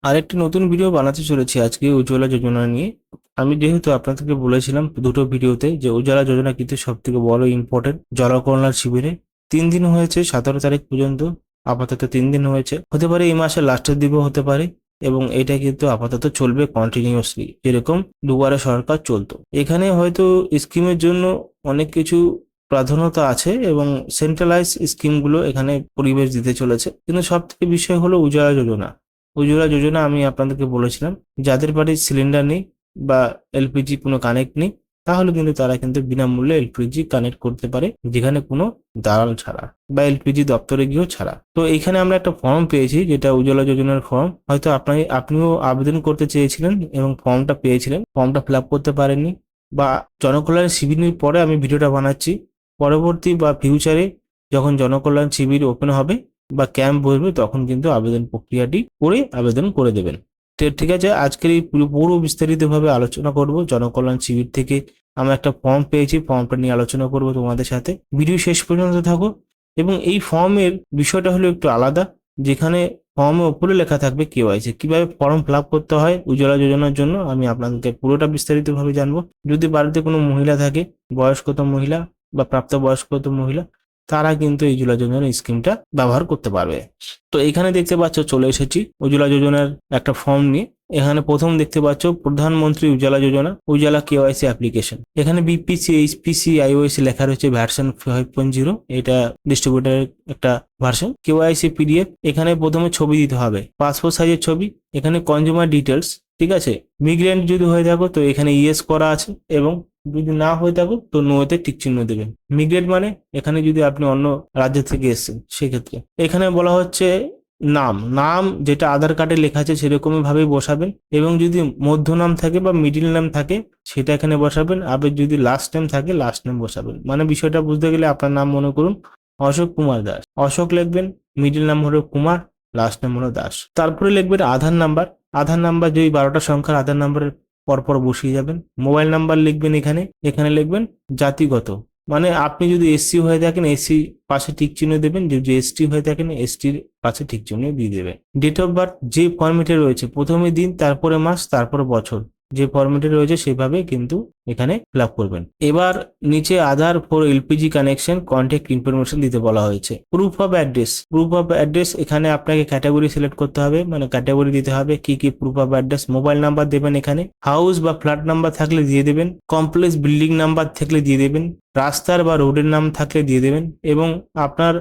আরেকটি নতুন ভিডিও বানাতে চলেছি আজকে উজ্জ্বলা যোজনা নিয়ে। আমি যেহেতু আপনাদেরকে বলেছিলাম দুটো ভিডিওতে যে উজ্জ্বলা যোজনা কিন্তু সব থেকে বড় ইম্পর্টেন্ট জনকল্যাণ শিবিরে 3 দিন হয়েছে, 17 তারিখ পর্যন্ত। আপাতত 3 দিন হয়েছে, হতে পারে এই মাসের লাস্টের দিকেও হতে পারে। এবং এটা কিন্তু আপাতত চলবে কন্টিনিউয়াসলি, যেরকম দুবারে সরকার চলতো। এখানে হয়তো স্কিমের জন্য অনেক কিছু প্রাধান্যতা আছে এবং সেন্ট্রালাইজ স্কিমগুলো এখানে পরিবেশ দিতে চলেছে, কিন্তু সব থেকে বিষয় হলো উজ্জ্বলা যোজনা। উজ্জ্বলা যোজনা আমি আপনাদেরকে বলেছিলাম, যাদের বাড়ির সিলিন্ডার নেই বা এলপিজি কোনো কানেক্ট নেই, তাহলে কিন্তু তারা কিন্তু বিনামূল্যে এলপিজি কানেক্ট করতে পারে, যেখানে কোনো দালাল ছাড়া বা এলপিজি দপ্তরে গিয়েও ছাড়া। তো এখানে আমরা একটা ফর্ম পেয়েছি, যেটা উজ্জ্বলা যোজনার ফর্ম। হয়তো আপনিও আবেদন করতে চেয়েছিলেন এবং ফর্মটা পেয়েছিলেন, ফর্মটা ফিল আপ করতে পারেননি, বা জনকল্যাণ শিবিরের পরে আমি ভিডিওটা বানাচ্ছি। পরবর্তী বা ফিউচারে যখন জনকল্যাণ শিবির ওপেন হবে বা ক্যাম্প বসবে, তখন কিন্তু আবেদন প্রক্রিয়াটি করে আবেদন করে দেবেন। ঠিক আছে, আজকের এই পুরো বিস্তারিতভাবে আলোচনা করব। জনকল্যাণ শিবির থেকে আমরা একটা ফর্ম পেয়েছি, ফর্মটা নিয়ে আলোচনা করব তোমাদের সাথে। ভিডিও শেষ পর্যন্ত থাকো। এবং এই ফর্মের বিষয়টা হলো একটু আলাদা, যেখানে ফর্মের উপরে লেখা থাকবে কেওয়াইসি, কিভাবে ফর্ম ফিল আপ করতে হয় উজ্জ্বলা যোজনার জন্য। আমি আপনাদেরকে পুরোটা বিস্তারিতভাবে জানবো। যদি বাড়িতে কোনো মহিলা থাকে, বয়স্কত মহিলা বা প্রাপ্তবয়স্কত মহিলা, তারা কিন্তু এই উজ্জ্বলা যোজনার স্কিমটা ব্যবহার করতে পারবে। তো এখানে দেখতে পাচ্ছ চলে এসেছি উজ্জ্বলা যোজনার একটা ফর্ম নিয়ে। এখানে প্রথম দেখতে পাচ্ছ প্রধানমন্ত্রী উজ্জ্বলা যোজনা উজ্জ্বলা কেওয়াইসি অ্যাপ্লিকেশন। এখানে বিপিসি, এইচপিসি, আইওএসি লেখা রয়েছে ভার্সন 5.0। এটা ডিস্ট্রিবিউটারের একটা ভার্সন। কেওয়াইসি পিডিএফ, এখানে প্রথমে ছবি দিতে হবে, পাসপোর্ট সাইজের ছবি। এখানে কনজিউমার ডিটেলস, ঠিক আছে। মিগ্রেন্ট যদি হয়ে থাকো তো এখানে ইয়েস করা আছে, এবং যদি না হয়ে থাকো তো নোতে টিক চিহ্ন দেবেন। মিগ্রেট মানে এখানে যদি আপনি অন্য রাজ্য থেকে এসেছেন সেক্ষেত্রে। এখানে বলা হচ্ছে নাম নাম যেটা আধার কার্ডে লেখা আছে সেরকমই ভাবেই বসাবেন, এবং যদি মধ্য নাম থাকে বা মিডিল নাম থাকে সেটা এখানে বসাবেন। আবার যদি লাস্ট নেম থাকে লাস্ট নেম বসাবেন। মানে বিষয়টা বুঝতে গেলে আপনার নাম মনে করুন অশোক কুমার দাস, অশোক লিখবেন, মিডিল নাম হলো কুমার, লাস্ট নেম হলো দাস। তারপরে লিখবেন আধার নাম্বার। আধার নাম্বার যেই 12টা সংখ্যার আধার নাম্বারের পরপর বসিয়ে যাবেন। মোবাইল নাম্বার লিখবেন এখানে। এখানে লিখবেন জাতিগত, মানে আপনি যদি এসসি হয়ে থাকেন এসসি পাশে টিক চিহ্ন দেবেন, যদি এসটি হয়ে থাকেন এসটির পাশে টিক চিহ্ন দিয়ে দেবেন। ডেট অফ বার্থ যে ফরম্যাটে রয়েছে, প্রথমে দিন, তারপরে মাস, তারপরে বছর, যে ফরম্যাটে রয়েছে সেভাবে কিন্তু এখানে ফিল আপ করবেন। এবার নিচে Aadhaar for LPG connection contact information দিতে বলা হয়েছে। Proof of address, proof of address এখানে আপনাকে ক্যাটাগরি সিলেক্ট করতে হবে, মানে ক্যাটাগরি দিতে হবে কি কি proof of address. Mobile number দেবেন এখানে, হাউস বা ফ্ল্যাট নাম্বার থাকলে দিয়ে দেবেন, কমপ্লেক্স বিল্ডিং নাম্বার থাকলে দিয়ে দেবেন, রাস্তার বা রোডের নাম থাকলে দিয়ে দেবেন, এবং আপনার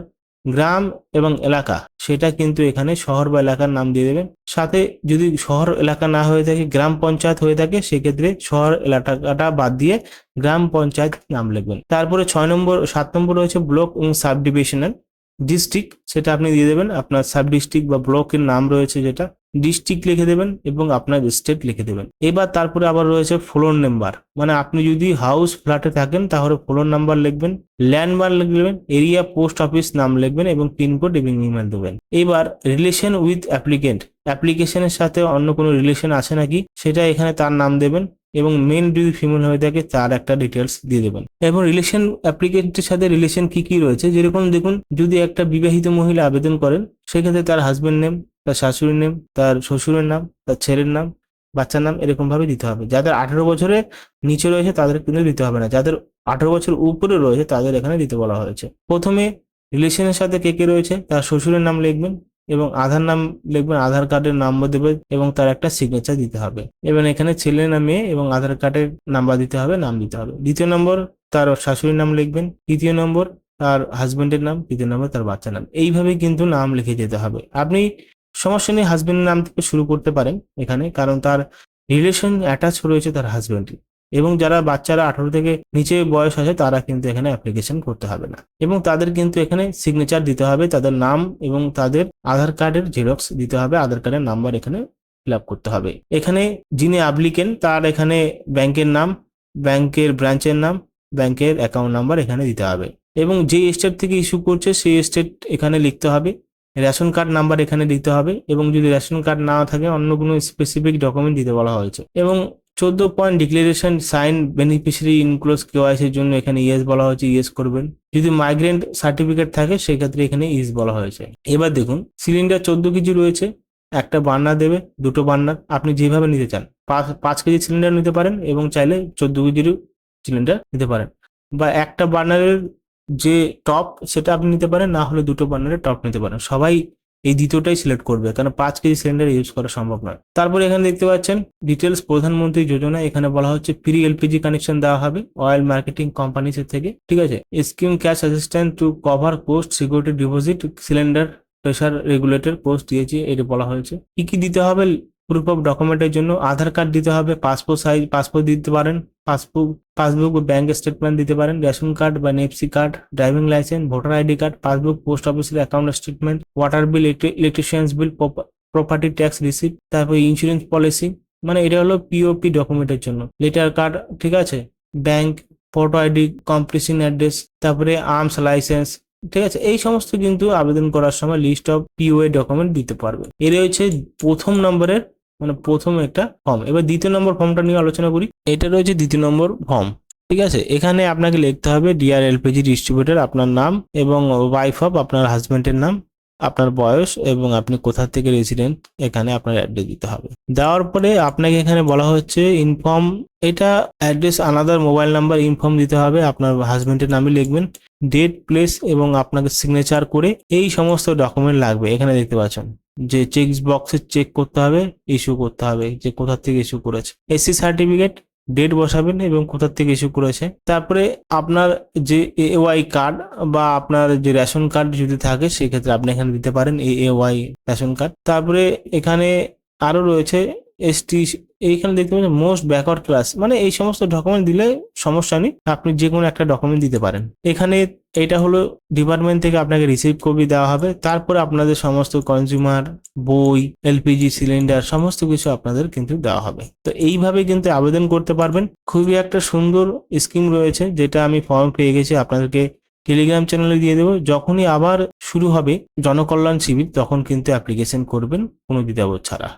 গ্রাম এবং এলাকা সেটা কিন্তু এখানে শহর বা এলাকার নাম দিয়ে দেবেন। সাথে যদি শহর এলাকা না হয়ে থাকে, গ্রাম পঞ্চায়েত হয়ে থাকে, সেক্ষেত্রে শহর এলাকাটা বাদ দিয়ে গ্রাম পঞ্চায়েত নাম লিখবেন। তারপরে 6 নম্বর 7 নম্বর রয়েছে ব্লক এবং সাব ডিভিশনাল। ডিস্ট্রিক্ট সেটা আপনি দিয়ে দেবেন, আপনার সাব ডিস্ট্রিক্ট বা ব্লকের নাম রয়েছে যেটা, ডিস্ট্রিক্ট লিখে দেবেন এবং আপনার স্টেট লিখে দেবেন। এবার তারপরে আবার রয়েছে ফ্লোর নাম্বার, মানে আপনি যদি হাউস ফ্ল্যাটে থাকেন তাহলে ফ্লোর নাম্বার লিখবেন, ল্যান্ডমার্ক লিখবেন, এরিয়া, পোস্ট অফিস নাম লিখবেন এবং পিনকোড এবং ইমেল দেবেন। এবার রিলেশন উইথ অ্যাপ্লিকেন্ট, অ্যাপ্লিকেশনের সাথে অন্য কোনো রিলেশন আছে নাকি সেটা এখানে তার নাম দেবেন, এবং মেন যদি ফিমেল হয়ে থাকে তার একটা ডিটেলস দিয়ে দেবেন। এবং রিলেশন অ্যাপ্লিকেন্টের সাথে রিলেশন কি কি রয়েছে, যেরকম দেখুন যদি একটা বিবাহিত মহিলা আবেদন করেন সেক্ষেত্রে তার হাজবেন্ড নেম, তার শাশুড়ির নেম, তার শ্বশুরের নাম, তার ছেলের নাম, বাচ্চার নাম এরকম ভাবে দিতে হবে। যাদের 18 বছরের নিচে রয়েছে তাদের কিন্তু দিতে হবে না, যাদের 18 বছর উপরে রয়েছে তাদের এখানে দিতে বলা হয়েছে। প্রথমে রিলেশনের সাথে কে কে রয়েছে তার শ্বশুরের নাম লিখবেন, এবং আধার নাম লিখবেন, আধার কার্ডের নাম্বার দেবেন এবং তার একটা সিগনেচার দিতে হবে। এবং এখানে ছেলে না মেয়ে এবং আধার কার্ডের নাম্বার দিতে হবে, নাম দিতে হবে। দ্বিতীয় নম্বর তার শাশুড়ির নাম লিখবেন, তৃতীয় নম্বর তার হাজবেন্ডের নাম, তৃতীয় নম্বর তার বাচ্চার নাম। এইভাবে কিন্তু নাম লিখে যেতে হবে। আপনি সমস্যা নেই হাজবেন্ডের নাম থেকে শুরু করতে পারেন এখানে, কারণ তার রিলেশন অ্যাটাচ রয়েছে তার হাজবেন্ডের। এবং যারা বাচ্চারা 18 থেকে নিচে বয়স আছে তারা কিন্তু এখানে অ্যাপ্লিকেশন করতে হবে না, এবং তাদের কিন্তু এখানে সিগনেচার দিতে হবে, তাদের নাম এবং তাদের আধার কার্ডের জেরক্স দিতে হবে, আধার কার্ডের নাম্বার এখানে ফিল আপ করতে হবে। এখানে যিনি অ্যাপ্লিকেন্ট তার এখানে ব্যাংকের নাম, ব্যাংকের ব্রাঞ্চের নাম, ব্যাংকের অ্যাকাউন্ট নাম্বার এখানে দিতে হবে, এবং যে স্টেট থেকে ইস্যু করছে সেই স্টেট এখানে লিখতে হবে। রেশন কার্ড নাম্বার এখানে দিতে হবে, এবং যদি রেশন কার্ড না থাকে অন্য কোনো স্পেসিফিক ডকুমেন্ট দিতে বলা হয়েছে। এবং 14 point declaration sign beneficiary enclose কেওয়াইসির জন্য এখানে ইয়েস বলা হয়েছে, ইয়েস করবেন। যদি মাইগ্রেন্ট সার্টিফিকেট থাকে সেক্ষেত্রে এখানে ইস বলা হয়েছে। এবার দেখুন সিলিন্ডার 14 কেজি রয়েছে, একটা বার্নার দেবে, দুটো বার্নার, আপনি যেভাবে নিতে চান। 5 কেজি সিলিন্ডার নিতে পারেন এবং চাইলে 14 কেজির সিলিন্ডার নিতে পারেন, বা একটা বার্নারের যে টপ সেটা আপনি নিতে পারেন, না হলে দুটো বার্নারের টপ নিতে পারেন। সবাই এই দ্বিতীয়টাই সিলেক্ট করবে, কারণ 5 কেজি সিলিন্ডার ইউজ করা সম্ভব নয়। তারপরে এখানে দেখতে পাচ্ছেন ডিটেলস প্রধানমন্ত্রী যোজনা। এখানে বলা হচ্ছে ফ্রি এলপিজি কানেকশন দেওয়া হবে অয়েল মার্কেটিং কোম্পানিস থেকে, ঠিক আছে। Scheme cash assistant to cover post security deposit cylinder pressure regulator post দিয়েছে, এটা বলা হয়েছে। কি কি দিতে হবে প্রুফ অফ ডকুমেন্টের জন্য? আধার কার্ড দিতে হবে, পাসপোর্ট সাইজ পাসপোর্ট দিতে পারেন, পাসবুক বা ব্যাংক স্টেটমেন্ট দিতে পারেন, রেশন কার্ড বা নেপসি card, driving licence, voter ID card, passbook, post অফিসের account statement, water bill, electricians bill, property tax receipt, তারপর ইন্স্যুরেন্স পলিসি, মানে এটা হলো পিওপি ডকুমেন্টের জন্য। লেটার কার্ড, ঠিক আছে, bank, photo ID, completion address, তারপরে আর্মস লাইসেন্স, ঠিক আছে। এই সমস্ত কিন্তু আবেদন করার সময় লিস্ট অফ পিওএ ডকুমেন্ট দিতে পারবে। এর হচ্ছে প্রথম নম্বরের, মানে প্রথম একটা ফর্ম। এবার দ্বিতীয় নম্বর ফর্মটা নিয়ে আলোচনা করি। এটা রয়েছে দ্বিতীয় নম্বর ফর্ম, ঠিক আছে। এখানে আপনাকে লিখতে হবে ডিআর এলপিজি ডিস্ট্রিবিউটর, আপনার নাম এবং ওয়াইফ অফ আপনার হাজবেন্ডের নাম, আপনার বয়স এবং আপনি কোথা থেকে রেসিডেন্ট, এখানে আপনার অ্যাড্রেস দিতে হবে। দেওয়ার পরে আপনাকে এখানে বলা হচ্ছে ইনফর্ম, এটা address another mobile number inform দিতে হবে, আপনার হাজবেন্ডের নামে লিখবেন, ডেট, প্লেস এবং আপনাকে সিগনেচার করে এই সমস্ত ডকুমেন্ট লাগবে। এখানে দেখতে পাচ্ছেন যে চেক বক্সে চেক করতে হবে, ইস্যু করতে হবে যে কোথা থেকে ইস্যু করেছে, এসসি সার্টিফিকেট, ডেট বসাবেন এবং কোথা থেকে ইস্যু করেছে। তারপরে আপনার যে এওয়াই কার্ড বা আপনার যে রেশন কার্ড যদি থাকে সেক্ষেত্রে আপনি এখানে দিতে পারেন এওয়াই রেশন কার্ড। তারপরে এখানে আরো রয়েছে এসটি, এইখানে দেখতে পাচ্ছেন মোস্ট ব্যাকওয়ার্ড ক্লাস, মানে এই সমস্ত ডকুমেন্ট দিলে সমস্যা নেই, আপনি যে কোনো একটা ডকুমেন্ট দিতে পারেন। এখানে এটা হলো ডিপার্টমেন্ট থেকে আপনাকে রিসিভ কপি দেওয়া হবে। তারপরে আপনাদের সমস্ত কনজিউমার, বই, এলপিজি সিলিন্ডার সমস্ত কিছু আপনাদের কিন্তু দেওয়া হবে। তো এইভাবে কিন্তু আবেদন করতে পারবেন। খুবই একটা সুন্দর স্কিম রয়েছে, যেটা আমি ফর্ম পেয়ে গেছি, আপনাদেরকে টেলিগ্রাম চ্যানেলে দিয়ে দেবো। যখনই আবার শুরু হবে জনকল্যাণ শিবির তখন কিন্তু অ্যাপ্লিকেশন করবেন কোনো দ্বিধাবোধ ছাড়া।